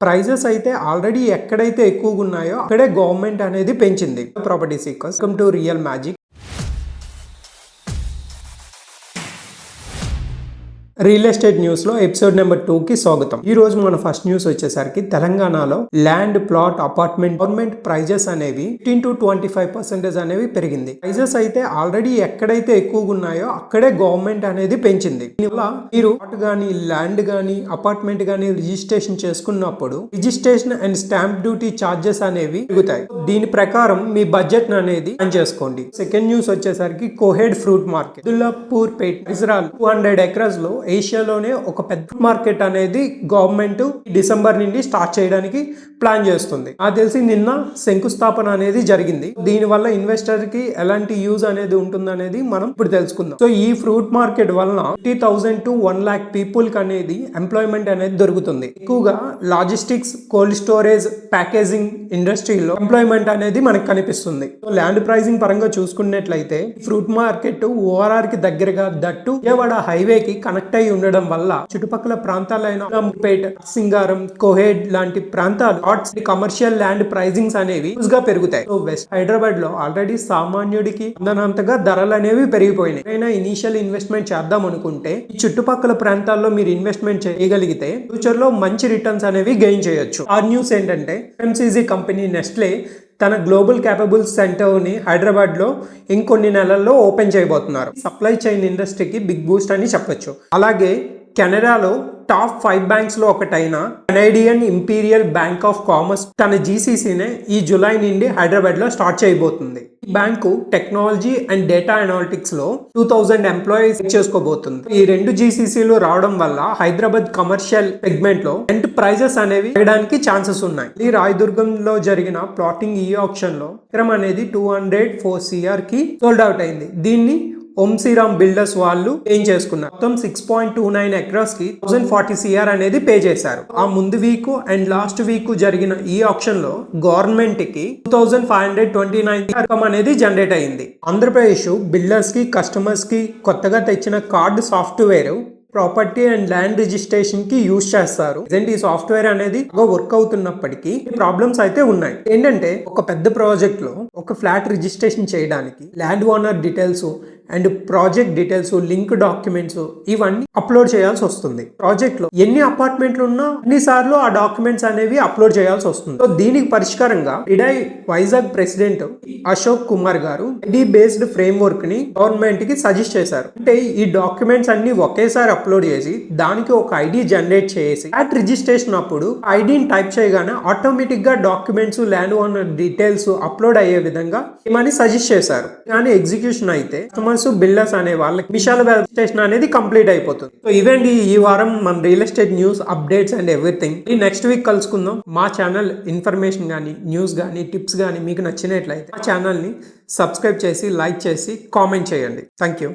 Prices అయితే already ఎక్కడైతే ఎక్కువగా ఉన్నాయో అక్కడే గవర్నమెంట్ అనేది పెంచింది. Property seekers, welcome to real magic. Real estate news లో ఎపిసోడ్ నెంబర్ 2 కి స్వాగతం. ఈ రోజు మన ఫస్ట్ న్యూస్ వచ్చేసరికి తెలంగాణలో land, plot, apartment government prices అనేవి 15 to 25% అనేవి పెరిగింది. ప్రైజెస్ అయితే ఆల్రెడీ ఎక్కడైతే ఎక్కువగా ఉన్నాయో అక్కడే గవర్నమెంట్ అనేది పెంచింది. దీనివల్ల మీరు ప్లాట్ గానీ, ల్యాండ్ గానీ, అపార్ట్మెంట్ గానీ రిజిస్ట్రేషన్ చేసుకున్నప్పుడు registration and stamp duty charges అనేవి పెరుగుతాయి. దీని ప్రకారం మీ బడ్జెట్ అనేది ప్లాన్ చేసుకోండి. సెకండ్ న్యూస్ వచ్చేసరికి కోహెడ్ ఫ్రూట్ మార్కెట్ దుల్లాపూర్ పేట్ ఇజ్రాయల్ 200 acres లో ఏషియాలోనే ఒక పెద్ద మార్కెట్ అనేది గవర్నమెంట్ డిసెంబర్ నుండి స్టార్ట్ చేయడానికి ప్లాన్ చేస్తుంది. నాకు తెలిసి నిన్న శంకుస్థాపన అనేది జరిగింది. దీని వల్ల ఇన్వెస్టర్ కి ఎలాంటి యూజ్ అనేది ఉంటుంది అనేది మనం ఇప్పుడు తెలుసుకుందాం. సో ఈ ఫ్రూట్ మార్కెట్ వలన 50,000 to 1 lakh పీపుల్ కి అనేది ఎంప్లాయ్మెంట్ అనేది దొరుకుతుంది. ఎక్కువగా లాజిస్టిక్స్, కోల్డ్ స్టోరేజ్, ప్యాకేజింగ్ ఇండస్ట్రీలో ఎంప్లాయ్మెంట్ అనేది మనకు కనిపిస్తుంది. సో ల్యాండ్ ప్రైజింగ్ పరంగా చూసుకున్నట్లయితే ఫ్రూట్ మార్కెట్ ఓఆర్ఆర్ కి దగ్గరగా దట్టు విజయవాడ హైవేకి కనెక్ట్ అయి ఉండడం వల్ల చుట్టుపక్కల ప్రాంతాలైన పేట్, సింగారం, కోహెడ్ లాంటి ప్రాంతాలు కమర్షియల్ ల్యాండ్ ప్రైజింగ్స్ అనేవి గా పెరుగుతాయి. సో వెస్ట్ హైదరాబాద్ లో ఆల్రెడీ సామాన్యుడికి అందనంతగా ధరలు అనేవి పెరిగిపోయినాయి. అయినా ఇనీషియల్ ఇన్వెస్ట్మెంట్ చేద్దాం అనుకుంటే ఈ చుట్టుపక్కల ప్రాంతాల్లో మీరు ఇన్వెస్ట్మెంట్ చేయగలిగితే ఫ్యూచర్ లో మంచి రిటర్న్స్ అనేవి గెయిన్ చేయొచ్చు. ఆ న్యూస్ ఏంటంటే FMCG కంపెనీ నెస్ట్లే తన గ్లోబల్ క్యాపబుల్ సెంటర్ని హైదరాబాద్లో ఇంకొన్ని నెలల్లో ఓపెన్ చేయబోతున్నారు. సప్లై చైన్ ఇండస్ట్రీకి బిగ్ బూస్ట్ అని చెప్పొచ్చు. అలాగే కెనడాలో టాప్ 5 బ్యాంక్స్ లో ఒకటైన Canadian imperial bank of commerce తన జీసీసీని ఈ జూలై నుండి హైదరాబాద్ లో స్టార్ట్ చేయబోతుంది. ఈ bank technology and data analytics లో 2000 ఎంప్లాయీస్ చేసుకోబోతుంది. ఈ 2 జీసీసీలు రావడం వల్ల హైదరాబాద్ కమర్షియల్ సెగ్మెంట్ లో రెంట్ ప్రైజెస్ అనేవి పెరగడానికి ఛాన్సెస్ ఉన్నాయి. ఈ రాయదుర్గంలో జరిగిన ప్లాటింగ్ ఈ ఆప్షన్ లో ఎకరం అనేది 204 CR కి సోల్డ్ అవుట్ అయింది. దీన్ని ఓంశ్రీరామ్ బిల్డర్స్ వాళ్ళు ఏం చేసుకున్నారు. మొత్తం 6.29 acres కి 1040 CR అనేది పే చేశారు. ఆ ముందు వీక్ అండ్ లాస్ట్ వీక్ జరిగిన ఈ ఆప్షన్ లో గవర్నమెంట్ కి 2529 అనేది జనరేట్ అయింది. ఆంధ్రప్రదేశ్ బిల్డర్స్ కి, కస్టమర్స్ కి కొత్తగా తెచ్చిన card software property and land registration కి యూజ్ చేస్తారు. ఈ సాఫ్ట్వేర్ అనేది వర్క్ అవుతున్నప్పటికీ ప్రాబ్లమ్స్ అయితే ఉన్నాయి. ఏంటంటే ఒక పెద్ద ప్రాజెక్ట్ లో ఒక ఫ్లాట్ రిజిస్ట్రేషన్ చేయడానికి land owner details and project details, link documents ఇవన్నీ అప్లోడ్ చేయాల్సి వస్తుంది. ప్రాజెక్ట్ లో ఎన్ని అపార్ట్మెంట్లు ఉన్నా అన్నిసార్లు ఆ డాక్యుమెంట్స్ అనేవి అప్లోడ్ చేయాల్సి వస్తుంది. సో దీనికి పరిష్కారంగా ఇడై వైజాగ్ ప్రెసిడెంట్ అశోక్ కుమార్ గారు ఐడి బేస్డ్ ఫ్రేమ్ వర్క్ ని గవర్నమెంట్ కి సజెస్ట్ చేశారు. అంటే ఈ డాక్యుమెంట్స్ అన్ని ఒకేసారి అప్లోడ్ చేసి దానికి ఒక ఐడి జనరేట్ చేసి ఫ్లాట్ రిజిస్ట్రేషన్ అప్పుడు ఐడిని టైప్ చేయగానే ఆటోమేటిక్ గా documents, land owner details upload అయ్యే విధంగా ఏమని సజెస్ట్ చేశారు. కానీ ఎగ్జిక్యూషన్ అయితే బిల్డర్స్ అనే వాళ్ళకి నిమిషాల రిజిస్ట్రేషన్ అనేది కంప్లీట్ అయిపోతుంది. సో ఇవేంటి ఈ వారం మన real estate news updates and everything. ఈ నెక్స్ట్ వీక్ కలుసుకుందాం. మా ఛానల్ ఇన్ఫర్మేషన్ కానీ, న్యూస్ కానీ, టిప్స్ కానీ మీకు నచ్చినట్లయితే మా ఛానల్ని సబ్స్క్రైబ్ చేసి, లైక్ చేసి, కామెంట్ చేయండి. Thank you.